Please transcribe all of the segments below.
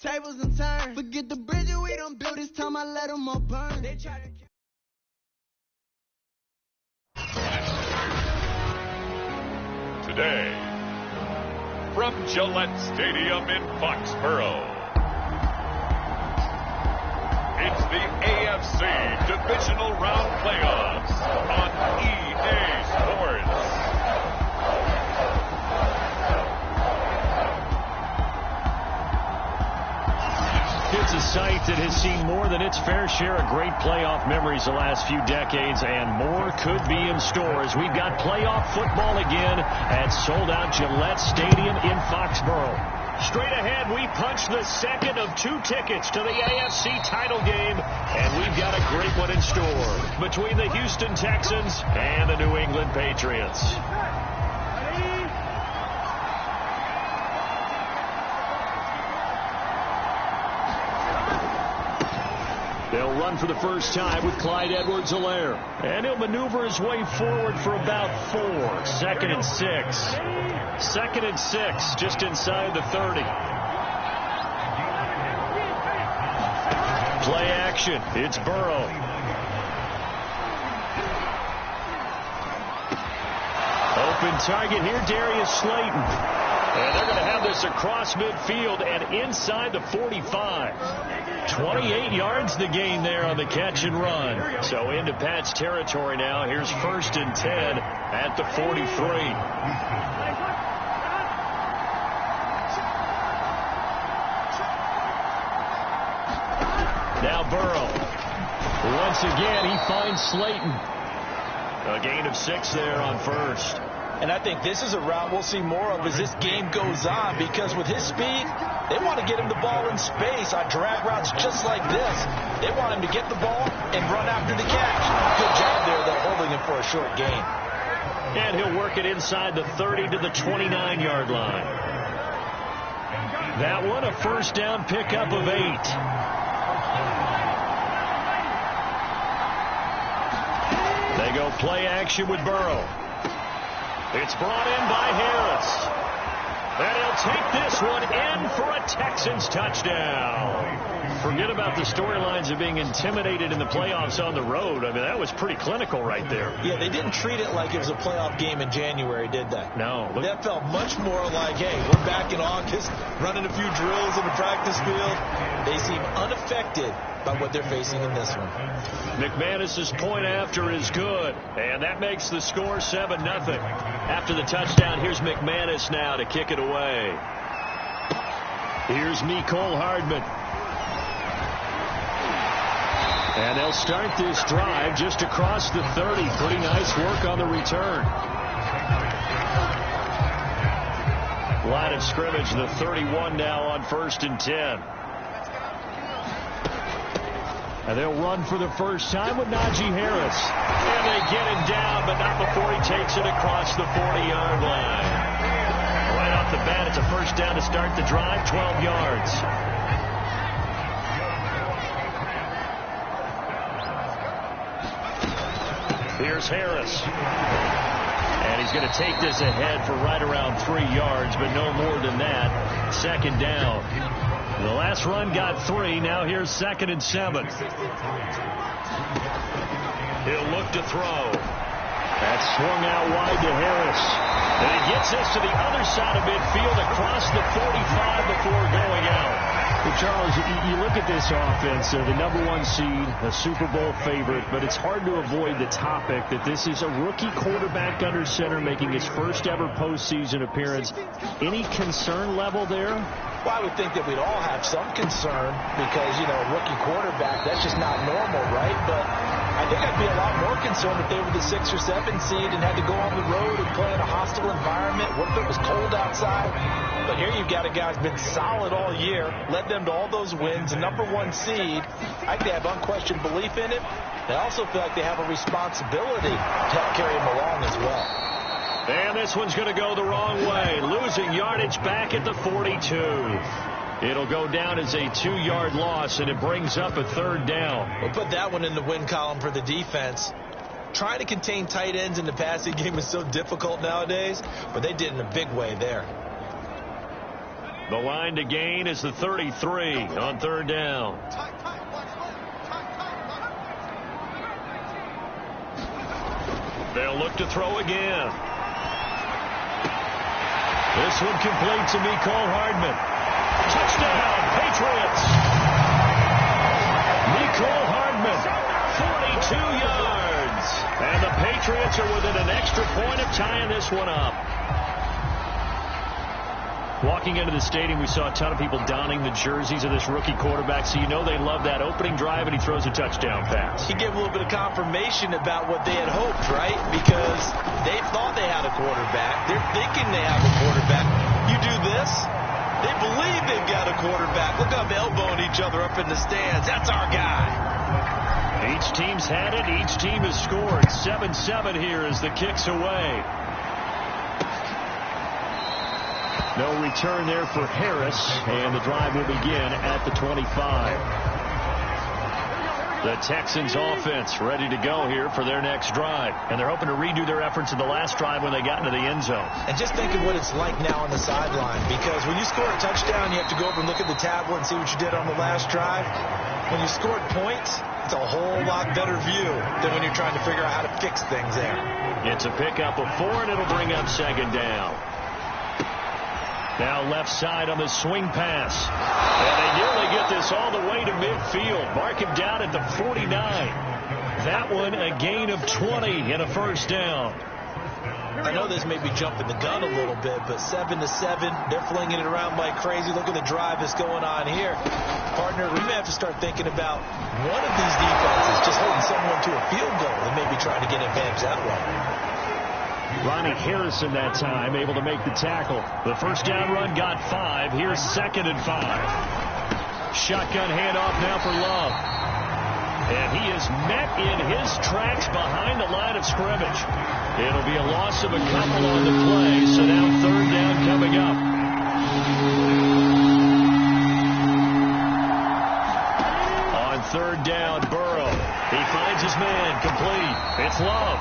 Tables and turn. Forget the bridge we don't build. This time I let them all burn. They try to... Today, from Gillette Stadium in Foxborough, it's the AFC Divisional Round Playoffs on EA Sports. It's a site that has seen more than its fair share of great playoff memories the last few decades, and more could be in store as we've got playoff football again at sold-out Gillette Stadium in Foxborough. Straight ahead, we punch the second of 2 tickets to the AFC title game, and we've got a great one in store between the Houston Texans and the New England Patriots. They'll run for the first time with Clyde Edwards-Helaire. And he'll maneuver his way forward for about 4. 2nd and 6. 2nd and 6, just inside the 30. Play action. It's Burrow. Open target here, Darius Slayton. And they're going to have this across midfield and inside the 45. 28 yards the gain there on the catch and run. So into Pat's territory now. Here's 1st and 10 at the 43. Now Burrow. Once again, he finds Slayton. A gain of 6 there on 1st. And I think this is a route we'll see more of as this game goes on, because with his speed, they want to get him the ball in space on drag routes just like this. They want him to get the ball and run after the catch. Good job there, though, holding him for a short gain. And he'll work it inside the 30 to the 29-yard line. That one a first down pickup of 8. They go play action with Burrow. It's brought in by Harris. And he'll take this one in for a Texans touchdown. Forget about the storylines of being intimidated in the playoffs on the road. I mean, that was pretty clinical right there. Yeah, they didn't treat it like it was a playoff game in January, did they? No. That felt much more like, hey, we're back in August, running a few drills in the practice field. They seem unaffected by what they're facing in this one. McManus's point after is good, and that makes the score 7-0. After the touchdown, here's McManus now to kick it away. Here's Mecole Hardman. And they'll start this drive just across the 30. Pretty nice work on the return. Line of scrimmage, the 31 now on 1st and 10. And they'll run for the first time with Najee Harris. And they get him down, but not before he takes it across the 40-yard line. Right off the bat, it's a first down to start the drive, 12 yards. Here's Harris. And he's going to take this ahead for right around 3 yards, but no more than that. 2nd down. The last run got 3. Now here's 2nd and 7. He'll look to throw. That's swung out wide to Harris. And he gets this to the other side of midfield across the 45 before going out. Well, Charles, you look at this offense, the #1 seed, a Super Bowl favorite, but it's hard to avoid the topic that this is a rookie quarterback under center making his first ever postseason appearance. Any concern level there? Well, I would think that we'd all have some concern because, you know, a rookie quarterback, that's just not normal, right? But I think I'd be a lot more concerned if they were the 6 or 7 seed and had to go on the road and play in a hostile environment. What if it was cold outside? But here you've got a guy who's been solid all year, led them to all those wins, a #1 seed. I think they have unquestioned belief in him. They also feel like they have a responsibility to help carry him along as well. And this one's going to go the wrong way. Losing yardage back at the 42. It'll go down as a 2-yard loss, and it brings up a 3rd down. We'll put that one in the win column for the defense. Trying to contain tight ends in the passing game is so difficult nowadays, but they did in a big way there. The line to gain is the 33 on third down. They'll look to throw again. This one complete to Mecole Hardman. Touchdown, Patriots. Mecole Hardman, 42 yards. And the Patriots are within an extra point of tying this one up. Walking into the stadium, we saw a ton of people donning the jerseys of this rookie quarterback, so you know they love that opening drive, and he throws a touchdown pass. He gave a little bit of confirmation about what they had hoped, right? Because they thought they had a quarterback. They're thinking they have a quarterback. You do this, they believe they've got a quarterback. Look how they're elbowing each other up in the stands. That's our guy. Each team's had it. Each team has scored. 7-7 here as the kick's away. No return there for Harris, and the drive will begin at the 25. The Texans offense ready to go here for their next drive, and they're hoping to redo their efforts in the last drive when they got into the end zone. And just think of what it's like now on the sideline, because when you score a touchdown, you have to go over and look at the tablet and see what you did on the last drive. When you scored points, it's a whole lot better view than when you're trying to figure out how to fix things there. It's a pickup of 4, and it'll bring up second down. Now left side on the swing pass. And they nearly get this all the way to midfield. Mark him down at the 49. That one a gain of 20 and a first down. I know this may be jumping the gun a little bit, but 7-7, they're flinging it around like crazy. Look at the drive that's going on here. Partner, we may have to start thinking about one of these defenses just holding someone to a field goal and maybe trying to get advantage that way. Ronnie Harrison that time able to make the tackle. The first down run got 5. Here's 2nd and 5. Shotgun handoff now for Love. And he is met in his tracks behind the line of scrimmage. It'll be a loss of a couple on the play, so now third down coming up. On third down, Burrow. He finds his man, complete. It's Love.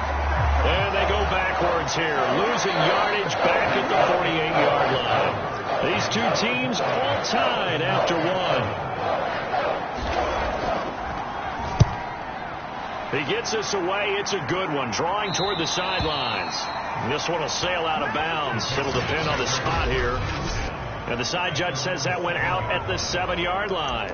And they go backwards here, losing yardage back at the 48-yard line. These two teams all tied after one. He gets us away. It's a good one, drawing toward the sidelines. This one will sail out of bounds. It'll depend on the spot here. And the side judge says that went out at the 7-yard line.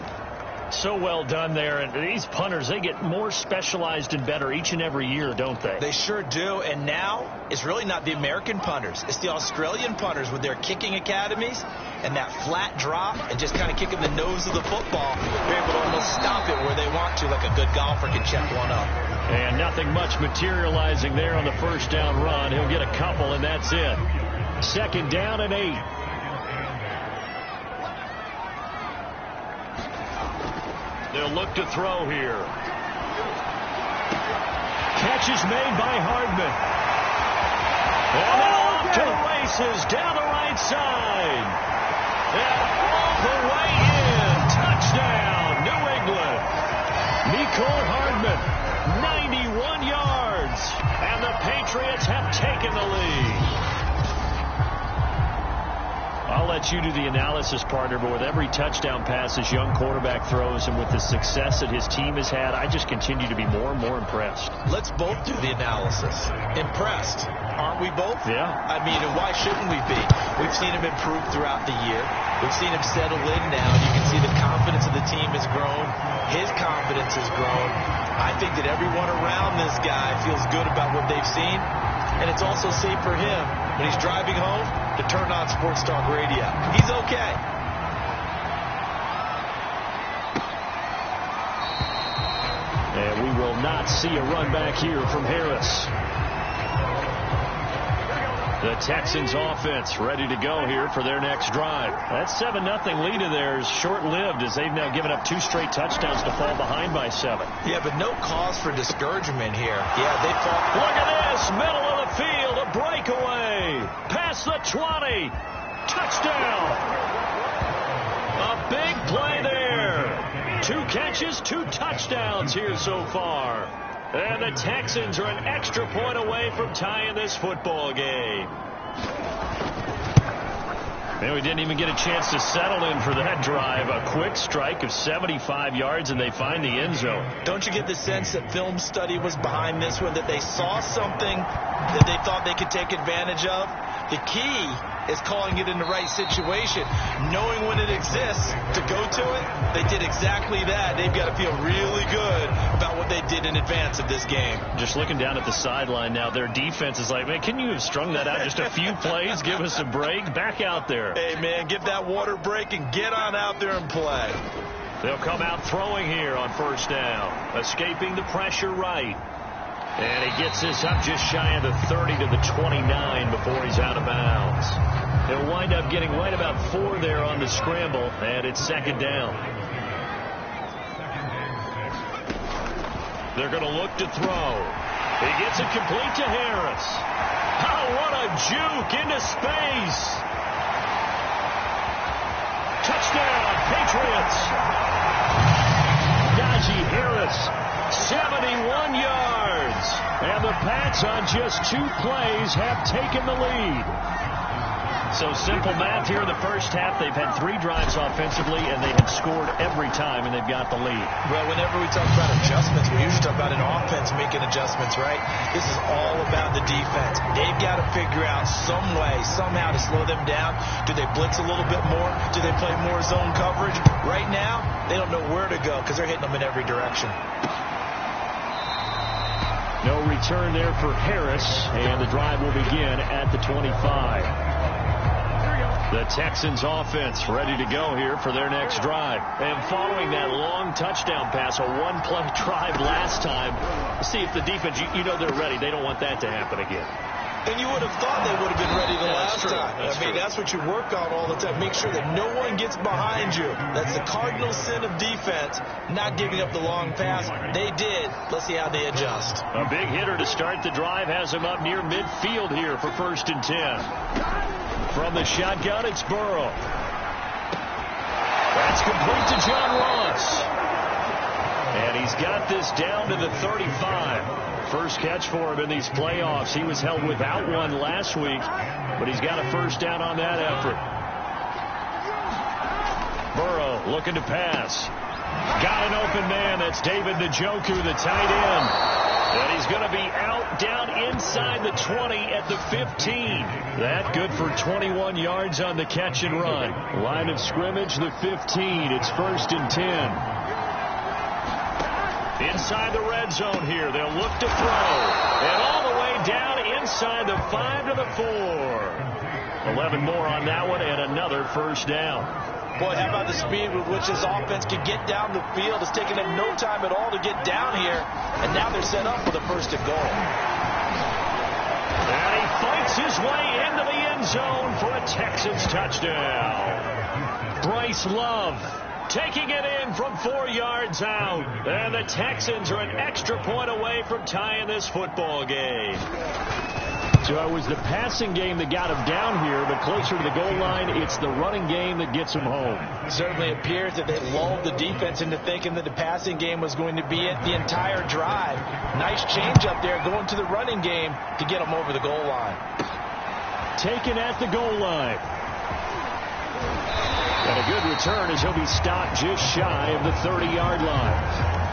So well done there. And these punters, they get more specialized and better each and every year, don't they? They sure do. And now it's really not the American punters. It's the Australian punters with their kicking academies and that flat drop and just kind of kicking the nose of the football. They're able to almost stop it where they want to, like a good golfer can check one up. And nothing much materializing there on the first down run. He'll get a couple, and that's it. 2nd down and 8. They'll look to throw here. Catch is made by Hardman. And now off to the races down the right side. And all the way in. Touchdown, New England. Mecole Hardman, 91 yards. And the Patriots have taken the lead. I'll let you do the analysis, partner, but with every touchdown pass this young quarterback throws and with the success that his team has had, I just continue to be more and more impressed. Let's both do the analysis. Impressed, aren't we both? Yeah. I mean, and why shouldn't we be? We've seen him improve throughout the year. We've seen him settle in now. You can see the confidence of the team has grown. His confidence has grown. I think that everyone around this guy feels good about what they've seen, and it's also safe for him when he's driving home to turn on Sports Talk Radio. He's okay. And we will not see a run back here from Harris. The Texans offense ready to go here for their next drive. That 7-0 lead of theirs short-lived as they've now given up 2 straight touchdowns to fall behind by 7. Yeah, but no cause for discouragement here. Yeah, they fought. Look at this, middle of the field, a breakaway. Past the 20. Touchdown. A big play there. 2 catches, 2 touchdowns here so far. And the Texans are an extra point away from tying this football game. And we didn't even get a chance to settle in for that drive. A quick strike of 75 yards, and they find the end zone. Don't you get the sense that film study was behind this one, that they saw something that they thought they could take advantage of? The key is calling it in the right situation, knowing when it exists to go to it. They did exactly that. They've got to feel really good about what they did in advance of this game. Just looking down at the sideline now, their defense is like, man, can you have strung that out just a few plays? Give us a break. Back out there. Hey, man, give that water break and get on out there and play. They'll come out throwing here on first down, escaping the pressure right. And he gets this up just shy of the 30 to the 29 before he's out of bounds. He'll wind up getting right about 4 there on the scramble, and it's second down. They're going to look to throw. He gets it complete to Harris. Oh, what a juke into space. Touchdown, Patriots. Najee Harris. 71 yards. And the Pats on just 2 plays have taken the lead. So simple math here in the first half. They've had 3 drives offensively, and they have scored every time, and they've got the lead. Well, whenever we talk about adjustments, we usually talk about an offense making adjustments, right? This is all about the defense. They've got to figure out some way, somehow to slow them down. Do they blitz a little bit more? Do they play more zone coverage? Right now, they don't know where to go because they're hitting them in every direction. No return there for Harris, and the drive will begin at the 25. The Texans offense ready to go here for their next drive. And following that long touchdown pass, a 1-play drive last time, see if the defense, you know they're ready. They don't want that to happen again. And you would have thought they would have been ready the last time. That's what you work on all the time. Make sure that no one gets behind you. That's the cardinal sin of defense, not giving up the long pass. They did. Let's see how they adjust. A big hitter to start the drive has him up near midfield here for 1st and 10. From the shotgun, it's Burrow. That's complete to John Ross. And he's got this down to the 35. First catch for him in these playoffs. He was held without one last week, but he's got a first down on that effort. Burrow looking to pass. Got an open man. That's David Njoku, the tight end. And he's going to be out down inside the 20 at the 15. That good for 21 yards on the catch and run. Line of scrimmage, the 15. It's 1st and 10. Inside the red zone here. They'll look to throw. And all the way down inside the 5 to the 4. 11 more on that one and another first down. Boy, how about the speed with which this offense can get down the field? It's taken them no time at all to get down here. And now they're set up for the 1st and goal. And he fights his way into the end zone for a Texans touchdown. Bryce Love taking it in from 4 yards out. And the Texans are an extra point away from tying this football game. So it was the passing game that got him down here, but closer to the goal line, it's the running game that gets him home. Certainly appears that they lulled the defense into thinking that the passing game was going to be it the entire drive. Nice change up there going to the running game to get them over the goal line. Taken at the goal line. And a good return as he'll be stopped just shy of the 30-yard line.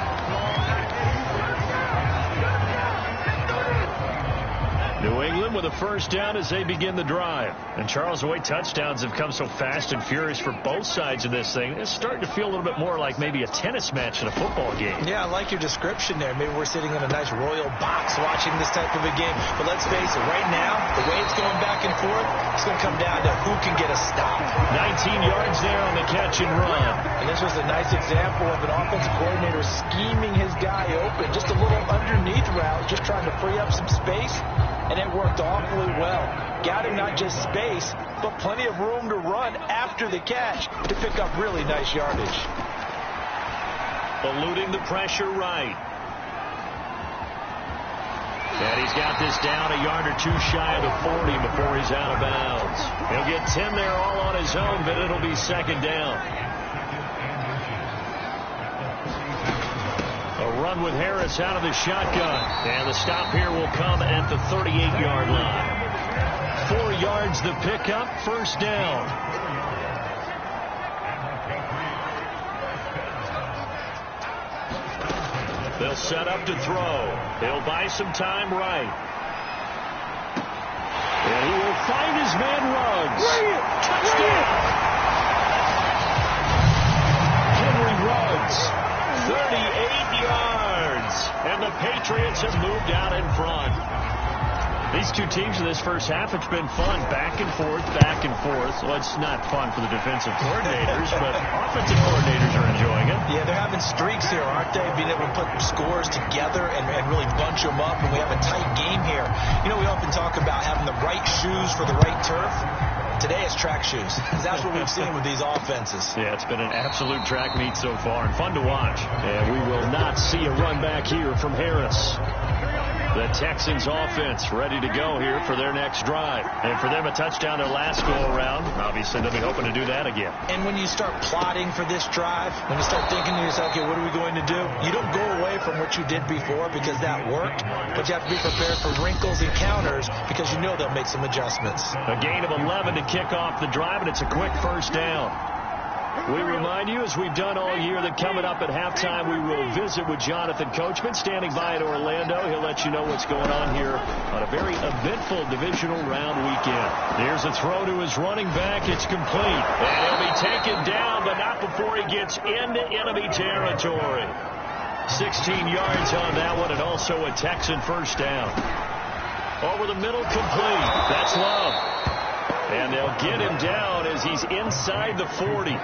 New England with a first down as they begin the drive. And Charles, the way touchdowns have come so fast and furious for both sides of this thing, it's starting to feel a little bit more like maybe a tennis match in a football game. Yeah, I like your description there. Maybe we're sitting in a nice royal box watching this type of a game. But let's face it, right now, the way it's going back and forth, it's going to come down to who can get a stop. 19 yards there on the catch and run. And this was a nice example of an offensive coordinator scheming his guy open. Just a little underneath route, just trying to free up some space. And it worked awfully well. Got him not just space, but plenty of room to run after the catch to pick up really nice yardage. Eluding the pressure right. And he's got this down a yard or two shy of the 40 before he's out of bounds. He'll get 10 there all on his own, but it'll be second down. A run with Harris out of the shotgun. And the stop here will come at the 38-yard line. 4 4 yards the pickup, first down. They'll set up to throw. He'll buy some time right. And he will find his man Ruggs. Touchdown! Henry Ruggs, 38 yards. And the Patriots have moved out in front. These two teams in this first half, it's been fun. Back and forth, back and forth. Well, it's not fun for the defensive coordinators, but offensive coordinators are enjoying it. Yeah, they're having streaks here, aren't they? Being able to put scores together and really bunch them up, and we have a tight game here. You know, we often talk about having the right shoes for the right turf. Today it's track shoes. That's what we've seen with these offenses. Yeah, it's been an absolute track meet so far, and fun to watch. And we will not see a run back here from Harris. The Texans offense ready to go here for their next drive. And for them, a touchdown their last go-around. Obviously, they'll be hoping to do that again. And when you start plotting for this drive, when you start thinking to yourself, okay, what are we going to do? You don't go away from what you did before because that worked, but you have to be prepared for wrinkles and counters because you know they'll make some adjustments. A gain of 11 to kick off the drive, and it's a quick first down. We remind you, as we've done all year, that coming up at halftime, we will visit with Jonathan Coachman, standing by in Orlando. He'll let you know what's going on here on a very eventful divisional round weekend. Here's a throw to his running back. It's complete. And he'll be taken down, but not before he gets into enemy territory. 16 yards on that one, and also a Texan first down. Over the middle, complete. That's Love. And they'll get him down as he's inside the 40.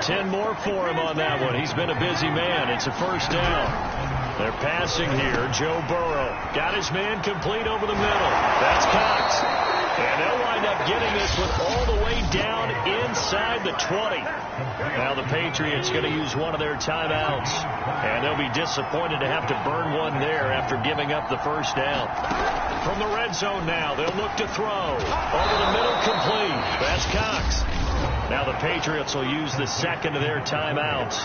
10 more for him on that one. He's been a busy man. It's a first down. They're passing here. Joe Burrow got his man complete over the middle. That's Cox. And they'll wind up getting this one all the way down inside the 20. Now the Patriots going to use one of their timeouts. And they'll be disappointed to have to burn one there after giving up the first down. From the red zone now, they'll look to throw. Over the middle, complete. That's Cox. Now the Patriots will use the second of their timeouts.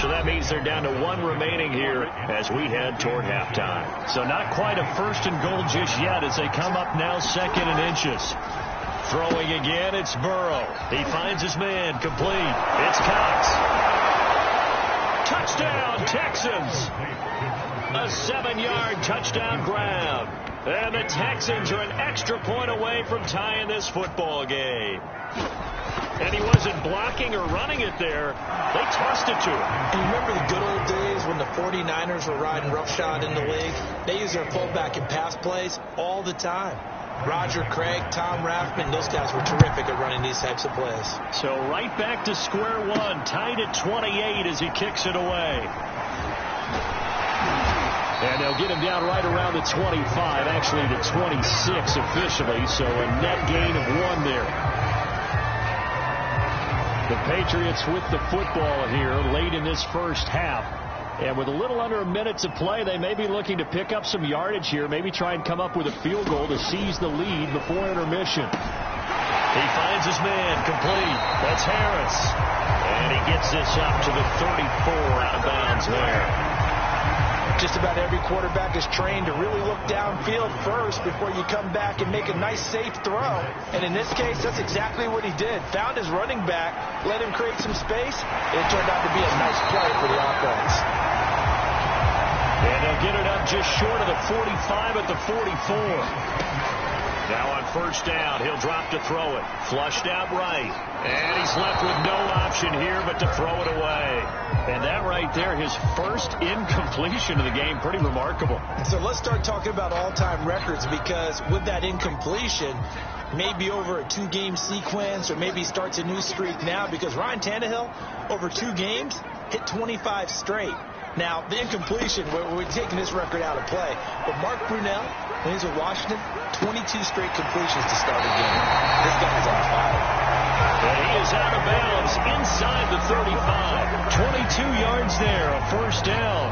So that means they're down to one remaining here as we head toward halftime. So not quite a first and goal just yet as they come up now second and inches. Throwing again, it's Burrow. He finds his man, complete. It's Cox. Touchdown, Texans. A 7-yard touchdown grab. And the Texans are an extra point away from tying this football game. And he wasn't blocking or running it there. They tossed it to him. And you remember the good old days when the 49ers were riding roughshod in the league? They used their fullback in pass plays all the time. Roger Craig, Tom Rathman, those guys were terrific at running these types of plays. So right back to square one, tied at 28 as he kicks it away. And they'll get him down right around the 25, actually the 26 officially, so a net gain of 1 there. The Patriots with the football here late in this first half. And with a little under a minute to play, they may be looking to pick up some yardage here, maybe try and come up with a field goal to seize the lead before intermission. He finds his man, complete. That's Harris. And he gets this up to the 34 out of bounds there. Just about every quarterback is trained to really look downfield first before you come back and make a nice, safe throw. And in this case, that's exactly what he did. Found his running back, let him create some space, and it turned out to be a nice play for the offense. And they'll get it up just short of the 45 at the 44. Now on first down, he'll drop to throw it. Flushed out right. And he's left with no option here but to throw it away. And that right there, his first incompletion of the game, pretty remarkable. So let's start talking about all-time records, because with that incompletion, maybe over a 2-game sequence, or maybe starts a new streak now, because Ryan Tannehill, over 2 games, hit 25 straight. Now, the incompletion, we're taking this record out of play. But Mark Brunell, when he's with Washington, 22 straight completions to start a game. This guy's on fire. And he is out of bounds inside the 35. 22 yards there, a first down.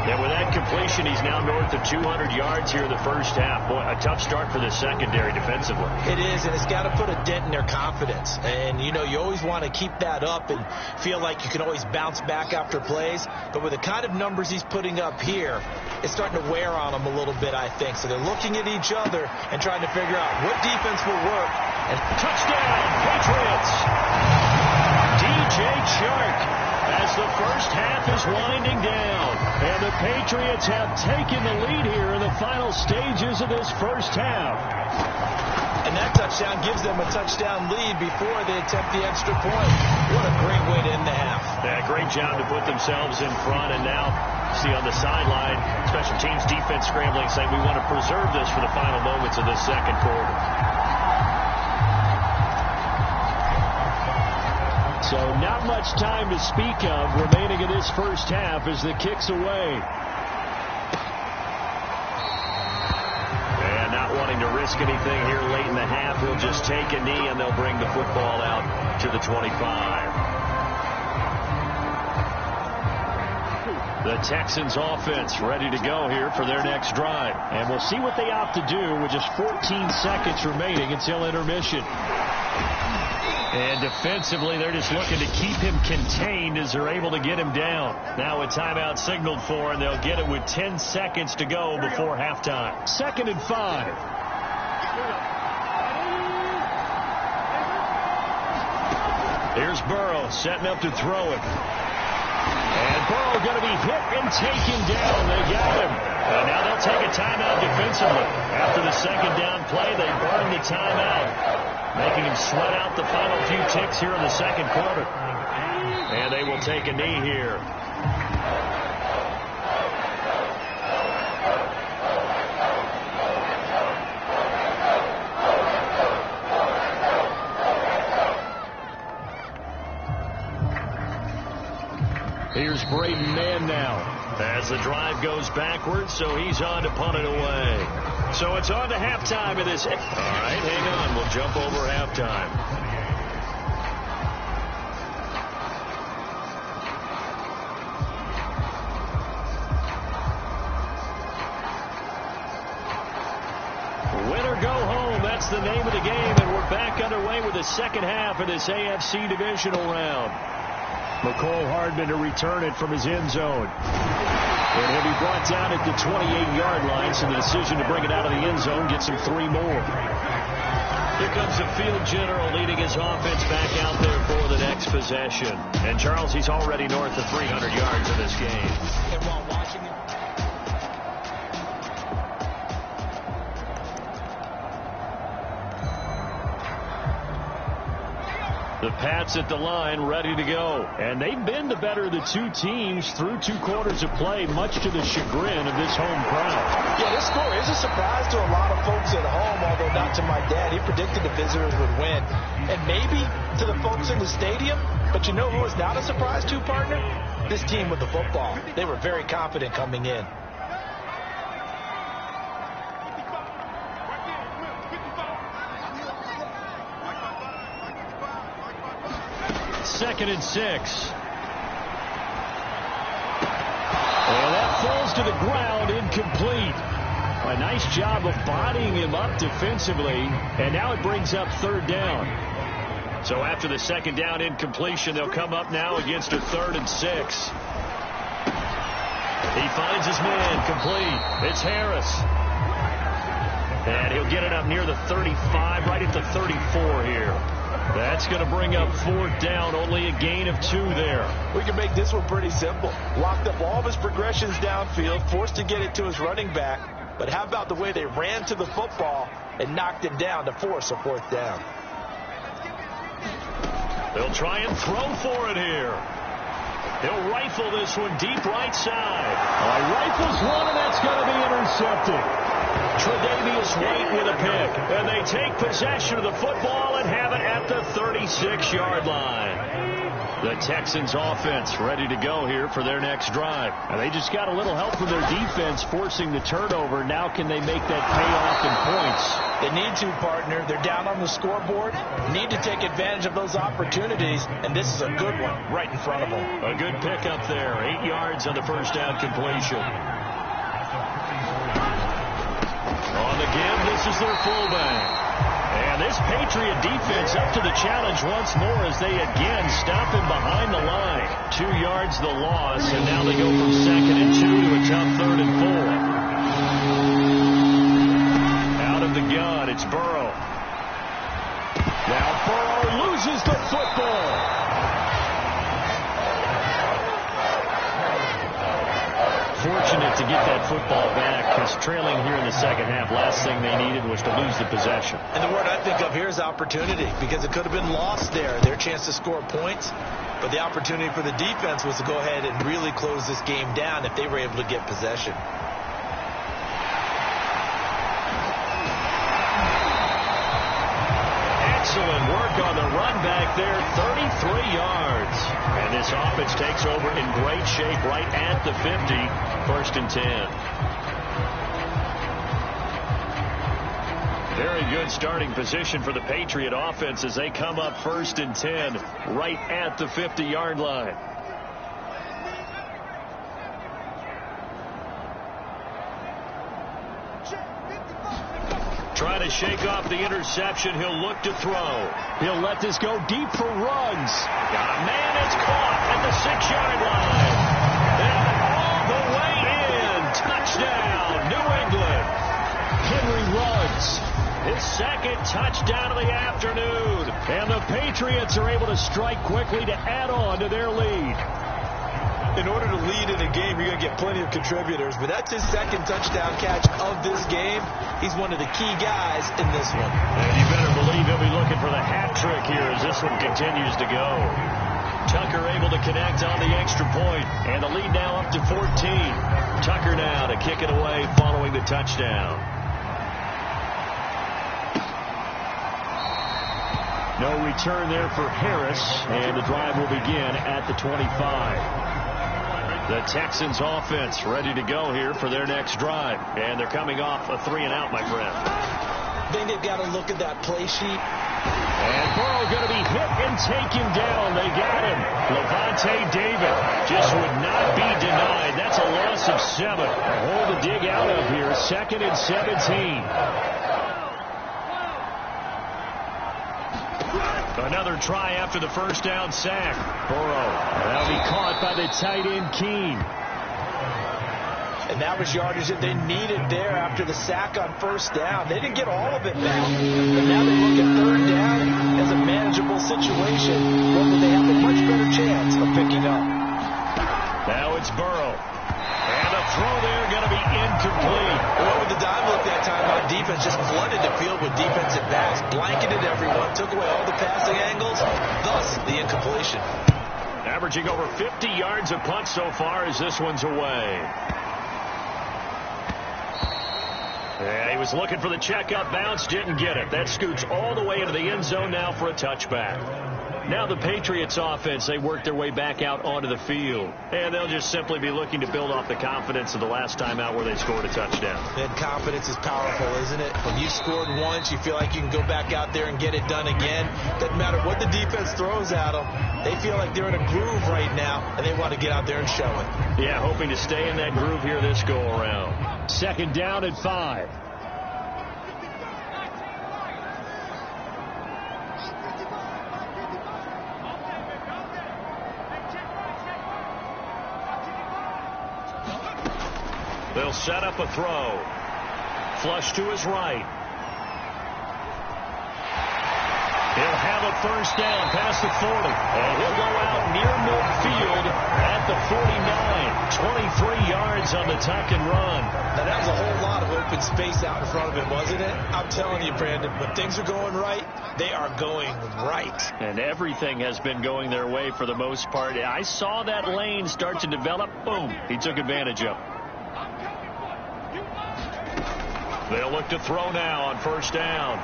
And with that completion, he's now north of 200 yards here in the first half. Boy, a tough start for the secondary defensively. It is, and it's got to put a dent in their confidence. And, you know, you always want to keep that up and feel like you can always bounce back after plays. But with the kind of numbers he's putting up here, it's starting to wear on them a little bit, I think. So they're looking at each other and trying to figure out what defense will work. And touchdown, Patriots! DJ Chark. As the first half is winding down, and the Patriots have taken the lead here in the final stages of this first half. And that touchdown gives them a touchdown lead before they attempt the extra point. What a great way to end the half. Yeah, great job to put themselves in front, and now see on the sideline, special teams defense scrambling, saying we want to preserve this for the final moments of this second quarter. So not much time to speak of remaining in this first half as the kick's away. And not wanting to risk anything here late in the half, he'll just take a knee and they'll bring the football out to the 25. The Texans offense ready to go here for their next drive. And we'll see what they opt to do with just 14 seconds remaining until intermission. And defensively, they're just looking to keep him contained as they're able to get him down. Now a timeout signaled for, and they'll get it with 10 seconds to go before halftime. 2nd and 5. Here's Burrow setting up to throw it. And Burrow going to be hit and taken down. They got him. And now they'll take a timeout defensively. After the second down play, they burn the timeout, making him sweat out the final few ticks here in the second quarter. And they will take a knee here. Here's Braden Mann now as the drive goes backwards, so he's on to punt it away. So it's on to halftime of this. All right, hang on. We'll jump over halftime. Win or go home, that's the name of the game, and we're back underway with the second half of this AFC divisional round. McCole Hardman to return it from his end zone. And he'll be brought down at the 28-yard line, so the decision to bring it out of the end zone gets him 3 more. Here comes the field general leading his offense back out there for the next possession. And Charles, he's already north of 300 yards in this game. And while watching him, the Pats at the line ready to go. And they've been the better of the two teams through 2 quarters of play, much to the chagrin of this home crowd. Yeah, this score is a surprise to a lot of folks at home, although not to my dad. He predicted the visitors would win. And maybe to the folks in the stadium. But you know who was not a surprise to, partner? This team with the football. They were very confident coming in. Second and 6. And that falls to the ground, incomplete. A nice job of bodying him up defensively, and now it brings up 3rd down. So after the second down incompletion, they'll come up now against a 3rd and 6. He finds his man, complete. It's Harris. And he'll get it up near the 35, right at the 34 here. That's going to bring up 4th down, only a gain of 2 there. We can make this one pretty simple. Locked up all of his progressions downfield, forced to get it to his running back. But how about the way they ran to the football and knocked it down to force a 4th down? They'll try and throw for it here. He'll rifle this one deep right side. Rifles one, and that's going to be intercepted. Tre'Davious White with a pick, and they take possession of the football and have it at the 36-yard line. The Texans offense ready to go here for their next drive. And they just got a little help from their defense forcing the turnover. Now can they make that pay off in points? They need to, partner. They're down on the scoreboard. Need to take advantage of those opportunities, and this is a good one right in front of them. A good pickup there. 8 yards on the first down completion. On the give, this is their fullback. And this Patriot defense up to the challenge once more as they again stop him behind the line. 2 yards the loss, and now they go from 2nd and 2 to a tough 3rd and 4. Out of the gun, it's Burrow. Now Burrow loses the football. Fortunate to get that football back because trailing here in the second half, last thing they needed was to lose the possession. And the word I think of here is opportunity, because it could have been lost there, their chance to score points. But the opportunity for the defense was to go ahead and really close this game down if they were able to get possession. Excellent work on the run back there, 33 yards. And this offense takes over in great shape right at the 50, 1st and 10. Very good starting position for the Patriot offense as they come up 1st and 10 right at the 50-yard line. Trying to shake off the interception. He'll look to throw. He'll let this go deep for Ruggs. Got a man. It's caught at the 6-yard line. And all the way in. Touchdown, New England. Henry Ruggs. His 2nd touchdown of the afternoon. And the Patriots are able to strike quickly to add on to their lead. In order to lead in a game, you're going to get plenty of contributors, but that's his 2nd touchdown catch of this game. He's one of the key guys in this one. And you better believe he'll be looking for the hat trick here as this one continues to go. Tucker able to connect on the extra point, and the lead now up to 14. Tucker now to kick it away following the touchdown. No return there for Harris, and the drive will begin at the 25. The Texans offense ready to go here for their next drive. And they're coming off a 3-and-out, my friend. I think they've got to look at that play sheet. And Burrow going to be hit and taken down. They got him. Levante David just would not be denied. That's a loss of 7. A hole to dig out of here. 2nd and 17. Another try after the first down sack. Burrow. That'll be caught by the tight end, Keene. And that was yardage that they needed there after the sack on first down. They didn't get all of it back. But now they look at 3rd down as a manageable situation, one that they have a much better chance of picking up. Now it's Burrow. And a throw there going to be incomplete. Well, with the dime look that time on defense, just flooded the field with defensive backs, blanketed everyone, took away all the passing angles, thus the incompletion. Averaging over 50 yards a punt so far as this one's away. Yeah, he was looking for the check-up bounce, didn't get it. That scoots all the way into the end zone now for a touchback. Now the Patriots offense, they work their way back out onto the field. And they'll just simply be looking to build off the confidence of the last time out where they scored a touchdown. And confidence is powerful, isn't it? When you scored once, you feel like you can go back out there and get it done again. Doesn't matter what the defense throws at them. They feel like they're in a groove right now, and they want to get out there and show it. Yeah, hoping to stay in that groove here this go-around. 2nd down at 5. They'll set up a throw. Flush to his right. He'll have a first down past the 40. And he'll go out near midfield at the 49. 23 yards on the tuck and run. Now, that was a whole lot of open space out in front of him, wasn't it? I'm telling you, Brandon, when things are going right, they are going right. And everything has been going their way for the most part. I saw that lane start to develop. Boom. He took advantage of it. They'll look to throw now on first down.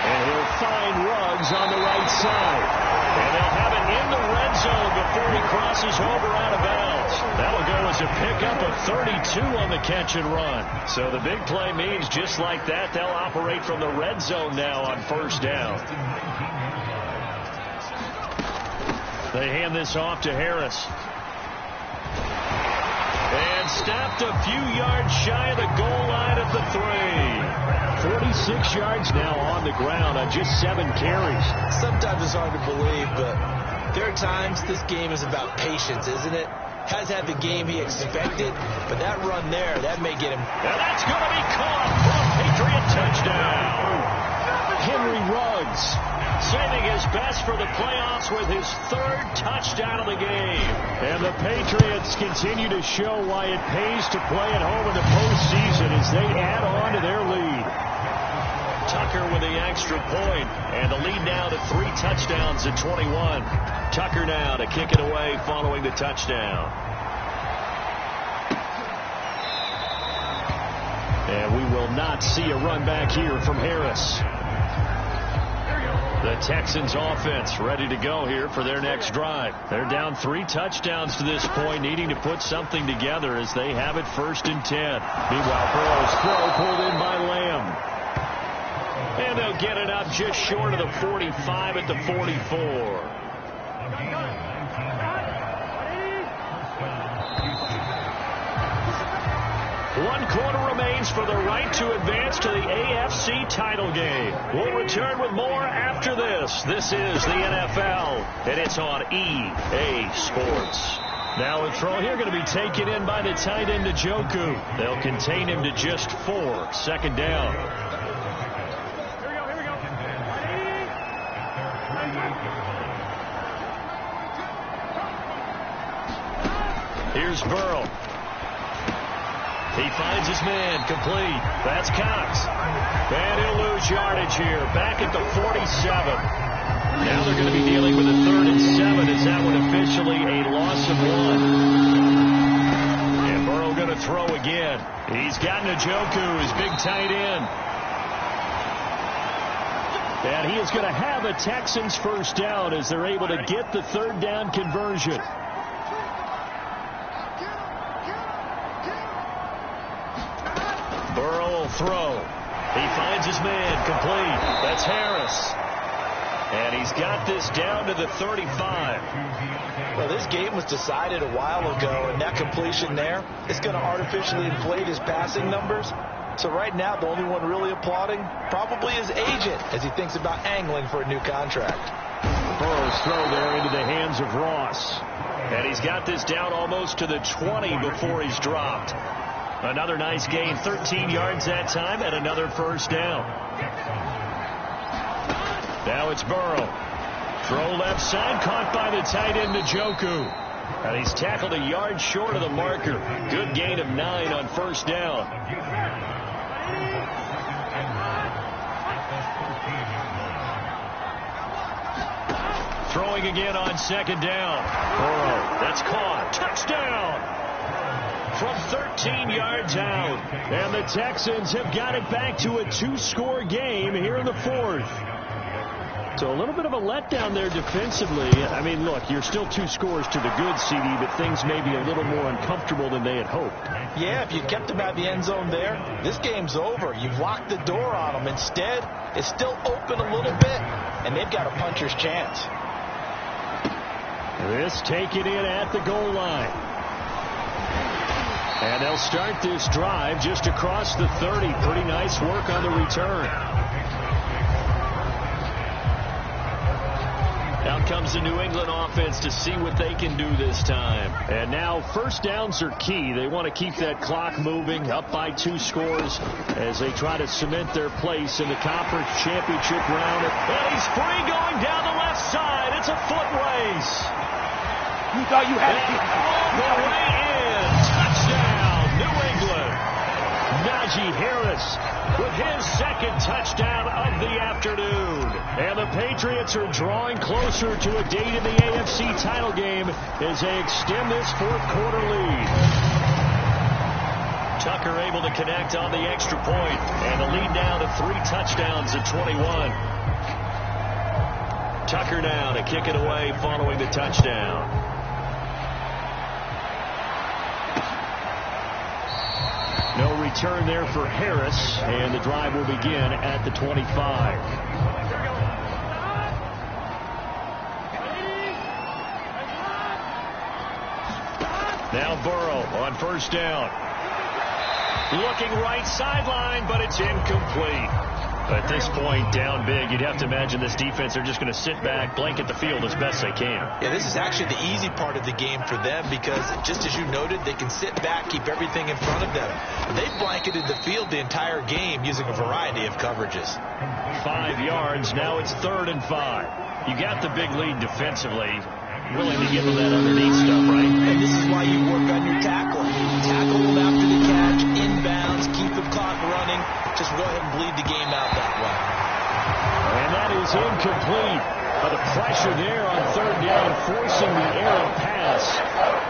And he'll find Ruggs on the right side. And they'll have it in the red zone before he crosses over out of bounds. That'll go as a pick up a 32 on the catch and run. So the big play means just like that, they'll operate from the red zone now on first down. They hand this off to Harris. And stopped a few yards shy of the goal line at the 3. 46 yards now on the ground on just 7 carries. Sometimes it's hard to believe, but there are times this game is about patience, isn't it? Has had the game he expected, but that run there, that may get him. And that's going to be caught for a Patriot touchdown. Henry Ruggs saving his best for the playoffs with his 3rd touchdown of the game. And the Patriots continue to show why it pays to play at home in the postseason as they add on to their lead. Tucker with the extra point, and the lead now to 3 touchdowns at 21. Tucker now to kick it away following the touchdown. And we will not see a run back here from Harris. The Texans offense ready to go here for their next drive. They're down 3 touchdowns to this point, needing to put something together as they have it 1st and 10. Meanwhile, Burrow's throw pulled in by Lamb. And they'll get it up just short of the 45 at the 44. One quarter remains for the right to advance to the AFC title game. We'll return with more after this. This is the NFL, and it's on EA Sports. Now a throw here going to be taken in by the tight end Njoku. They'll contain him to just 4. 2nd down. Here's Burrow. He finds his man, complete. That's Cox. And he'll lose yardage here, back at the 47. Now they're going to be dealing with a 3rd and 7 as that one officially a loss of 1. And Burrow going to throw again. He's got Njoku, his big tight end. And he is going to have the Texans 1st down as they're able to get the 3rd down conversion. Burrow will throw. He finds his man, complete. That's Harris. And he's got this down to the 35. Well, this game was decided a while ago, and that completion there is going to artificially inflate his passing numbers. So right now, the only one really applauding probably his agent as he thinks about angling for a new contract. Burrow's throw there into the hands of Ross. And he's got this down almost to the 20 before he's dropped. Another nice gain, 13 yards that time, and another 1st down. Now it's Burrow. Throw left side, caught by the tight end Njoku. And he's tackled a yard short of the marker. Good gain of 9 on 1st down. Throwing again on 2nd down. Burrow, that's caught. Touchdown! From 13 yards out. And the Texans have got it back to a 2-score game here in the 4th. So a little bit of a letdown there defensively. I mean, look, you're still 2 scores to the good, CD, but things may be a little more uncomfortable than they had hoped. Yeah, if you kept them at the end zone there, this game's over. You've locked the door on them. Instead, it's still open a little bit, and they've got a puncher's chance. This taken in at the goal line. And they'll start this drive just across the 30. Pretty nice work on the return. Out comes the New England offense to see what they can do this time. And now 1st downs are key. They want to keep that clock moving, up by 2 scores as they try to cement their place in the conference championship round. And he's free going down the left side. It's a foot race. You thought you had it. All the way in. Touchdown, New England. Najee Harris with his 2nd touchdown of the afternoon. And the Patriots are drawing closer to a date in the AFC title game as they extend this 4th quarter lead. Tucker able to connect on the extra point, and the lead now to 3 touchdowns at 21. Tucker now to kick it away following the touchdown. return there for Harris, and the drive will begin at the 25. Now Burrow on first down. Looking right sideline, but it's incomplete. At this point, down big, you'd have to imagine this defense, they're just going to sit back, blanket the field as best they can. Yeah, this is actually the easy part of the game for them because, just as you noted, they can sit back, keep everything in front of them. They've blanketed the field the entire game using a variety of coverages. 5 yards. Now it's 3rd and 5. You got the big lead defensively. Willing to give them that underneath stuff, right? And this is why you work on your tackling. Tackle them after the catch, inbounds, keep the clock running. Just go ahead and bleed the game out that way. And that is incomplete. But the pressure there on 3rd down, forcing the errant pass.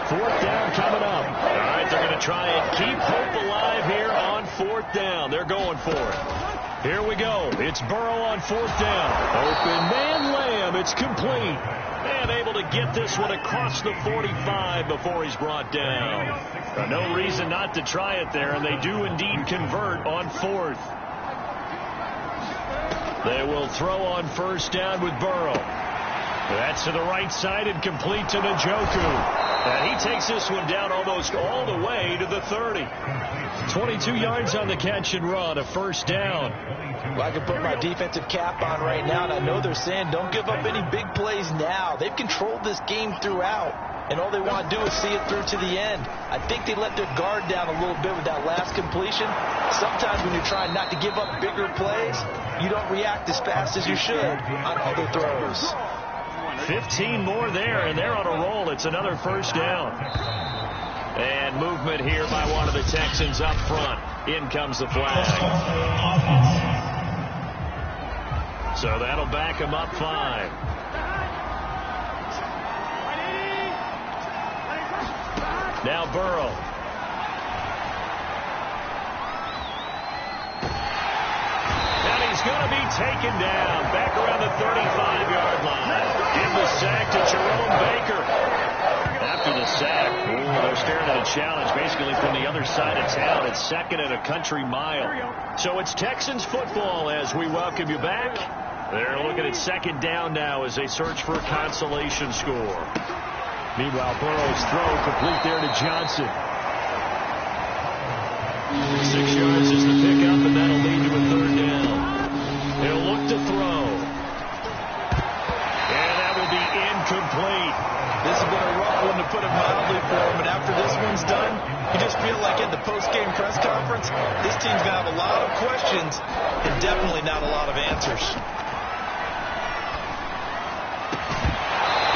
4th down coming up. All right, they're going to try and keep hope alive here on 4th down. They're going for it. Here we go. It's Burrow on 4th down. Open man Lamb. It's complete. And able to get this one across the 45 before he's brought down. No reason not to try it there, and they do indeed convert on 4th. They will throw on 1st down with Burrow. That's to the right side and complete to Njoku. And he takes this one down almost all the way to the 30. 22 yards on the catch and run, a 1st down. Well, I can put my defensive cap on right now, and I know they're saying don't give up any big plays now. They've controlled this game throughout, and all they want to do is see it through to the end. I think they let their guard down a little bit with that last completion. Sometimes when you're trying not to give up bigger plays, you don't react as fast as you should on other throws. 15 more there, and they're on a roll. It's another 1st down. And movement here by one of the Texans up front. In comes the flag. So that'll back him up 5. Now Burrow. And he's going to be taken down. Back around the 35-yard line. Give the sack to Jerome Baker. After the sack, they're staring at a challenge basically from the other side of town. It's 2nd and a country mile. So it's Texans football as we welcome you back. They're looking at 2nd down now as they search for a consolation score. Meanwhile, Burrow's throw complete there to Johnson. 6 yards is the pickup, and that'll lead to a 3rd down. He'll look to throw. And that will be incomplete. This has been a rough one to put it mildly for him, but after this one's done, you just feel like at the post-game press conference, this team's going to have a lot of questions and definitely not a lot of answers.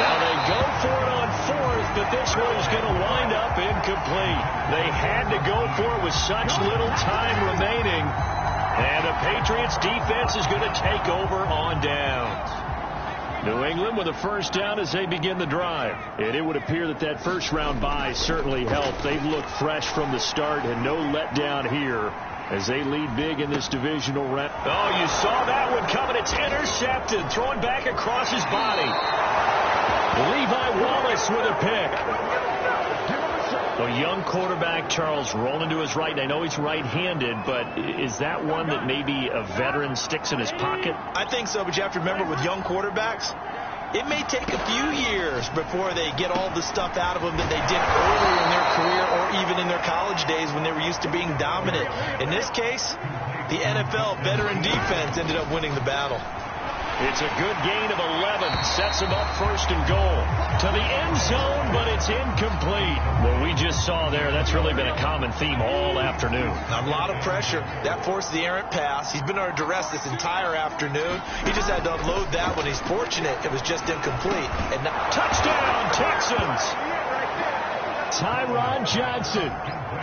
Now they go for it on 4th, but this one is going to wind up incomplete. They had to go for it with such little time remaining, and the Patriots defense is going to take over on downs. New England with a 1st down as they begin the drive. And it would appear that that 1st-round bye certainly helped. They've looked fresh from the start and no letdown here as they lead big in this divisional round. Oh, you saw that one coming. It's intercepted. Thrown back across his body. Levi Wallace with a pick. A young quarterback, Charles, rolling to his right. I know he's right-handed, but is that one that maybe a veteran sticks in his pocket? I think so, but you have to remember with young quarterbacks, it may take a few years before they get all the stuff out of them that they did earlier in their career or even in their college days when they were used to being dominant. In this case, the NFL veteran defense ended up winning the battle. It's a good gain of 11. Sets him up 1st and goal. To the end zone, but it's incomplete. What we just saw there, that's really been a common theme all afternoon. A lot of pressure. That forced the errant pass. He's been under duress this entire afternoon. He just had to unload that one. He's fortunate it was just incomplete. And now touchdown, Texans! Tyron Johnson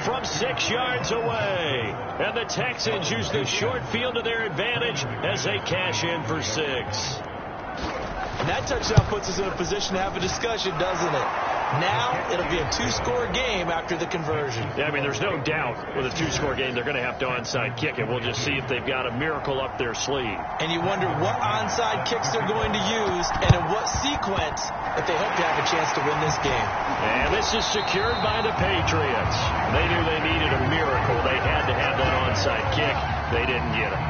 from 6 yards away. And the Texans use the short field to their advantage as they cash in for 6. And that touchdown puts us in a position to have a discussion, doesn't it? Now it'll be a two-score game after the conversion. Yeah, I mean, there's no doubt with a two-score game they're going to have to onside kick it. We'll just see if they've got a miracle up their sleeve. And you wonder what onside kicks they're going to use and in what sequence if they hope to have a chance to win this game. And this is secured by the Patriots. They knew they needed a miracle. They had to have that onside kick. They didn't get it.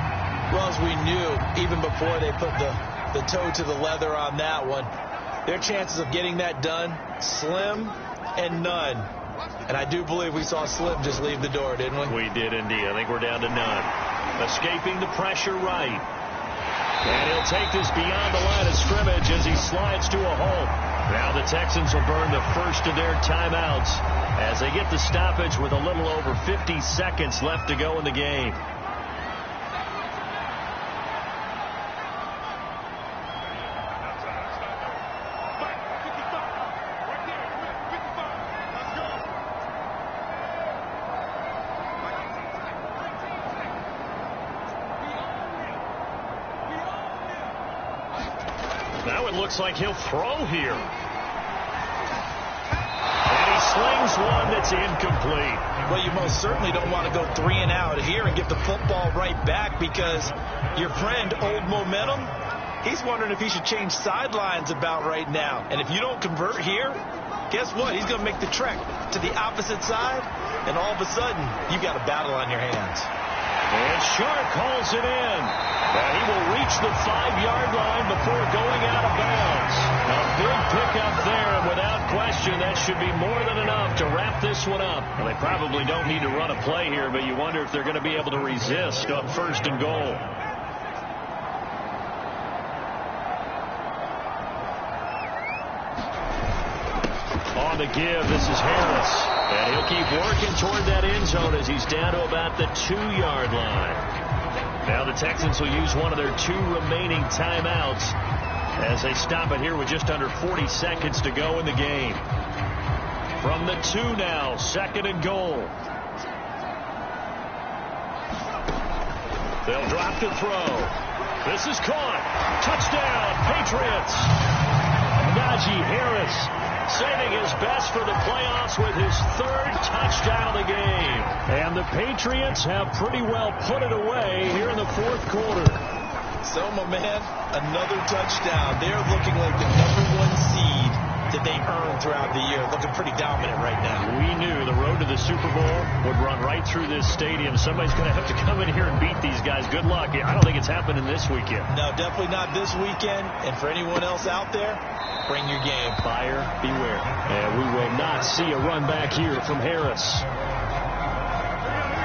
Well, as we knew, even before they put the toe to the leather on that one, their chances of getting that done, slim and none. And I do believe we saw Slim just leave the door, didn't we? We did indeed. I think we're down to none. Escaping the pressure right. And he'll take this beyond the line of scrimmage as he slides to a hole. Now the Texans will burn the first of their timeouts as they get the stoppage with a little over 50 seconds left to go in the game. Now it looks like he'll throw here. And he slings one that's incomplete. Well, you most certainly don't want to go 3 and out here and give the football right back because your friend, Old Momentum, he's wondering if he should change sidelines about right now. And if you don't convert here, guess what? He's going to make the trek to the opposite side, and all of a sudden, you've got a battle on your hands. And Shark hauls it in. And he will reach the 5-yard line before going out of bounds. A big pickup there, and without question, that should be more than enough to wrap this one up. Well, they probably don't need to run a play here, but you wonder if they're going to be able to resist on 1st and goal. On the give, this is Harris. And he'll keep working toward that end zone as he's down to about the 2-yard line. Now the Texans will use one of their 2 remaining timeouts as they stop it here with just under 40 seconds to go in the game. From the 2 now, 2nd and goal. They'll drop to throw. This is caught. Touchdown, Patriots. Najee Harris saving his best for the playoffs with his 3rd touchdown of the game. And the Patriots have pretty well put it away here in the 4th quarter. So, my man, another touchdown. They're looking like the #1 seed that they earned throughout the year. Looking pretty dominant right now. We knew the road to the Super Bowl would run right through this stadium. Somebody's going to have to come in here and beat these guys. Good luck. I don't think it's happening this weekend. No, definitely not this weekend. And for anyone else out there, bring your game. Buyer beware. And we will not see a run back here from Harris.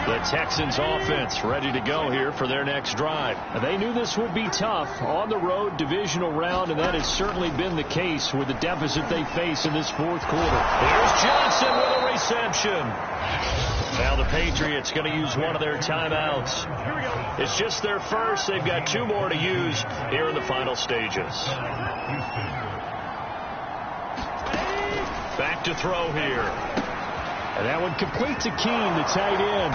The Texans offense ready to go here for their next drive. They knew this would be tough on the road divisional round, and that has certainly been the case with the deficit they face in this 4th quarter. Here's Johnson with a reception. Now the Patriots going to use one of their timeouts. It's just their first. They've got 2 more to use here in the final stages. Back to throw here. And that one complete to Keene, the tight end.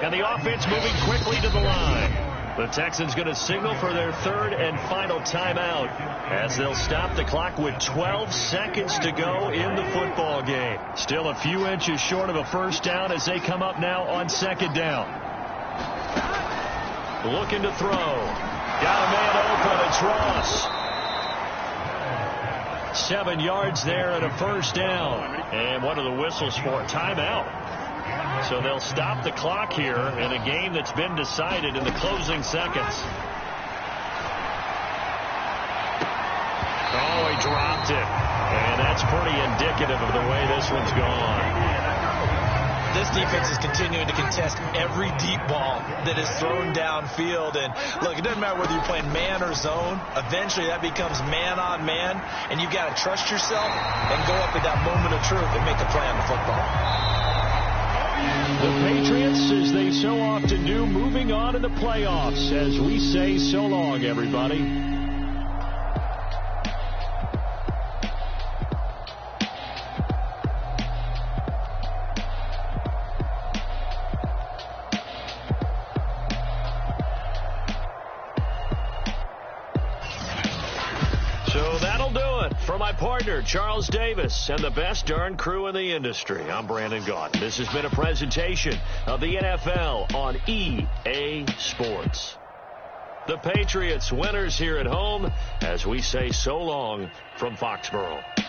And the offense moving quickly to the line. The Texans going to signal for their 3rd and final timeout as they'll stop the clock with 12 seconds to go in the football game. Still a few inches short of a 1st down as they come up now on 2nd down. Looking to throw. Got a man open. It's Ross. 7 yards there and a 1st down. And what are the whistles for? Timeout. So they'll stop the clock here in a game that's been decided in the closing seconds. Oh, he dropped it. And that's pretty indicative of the way this one's gone. This defense is continuing to contest every deep ball that is thrown downfield. And, look, it doesn't matter whether you're playing man or zone. Eventually, that becomes man on man. And you've got to trust yourself and go up at that moment of truth and make a play on the football. The Patriots, as they so often do, moving on to the playoffs. As we say, so long, everybody. That'll do it. For my partner, Charles Davis, and the best darn crew in the industry, I'm Brandon Gaudin. This has been a presentation of the NFL on EA Sports. The Patriots winners here at home as we say so long from Foxborough.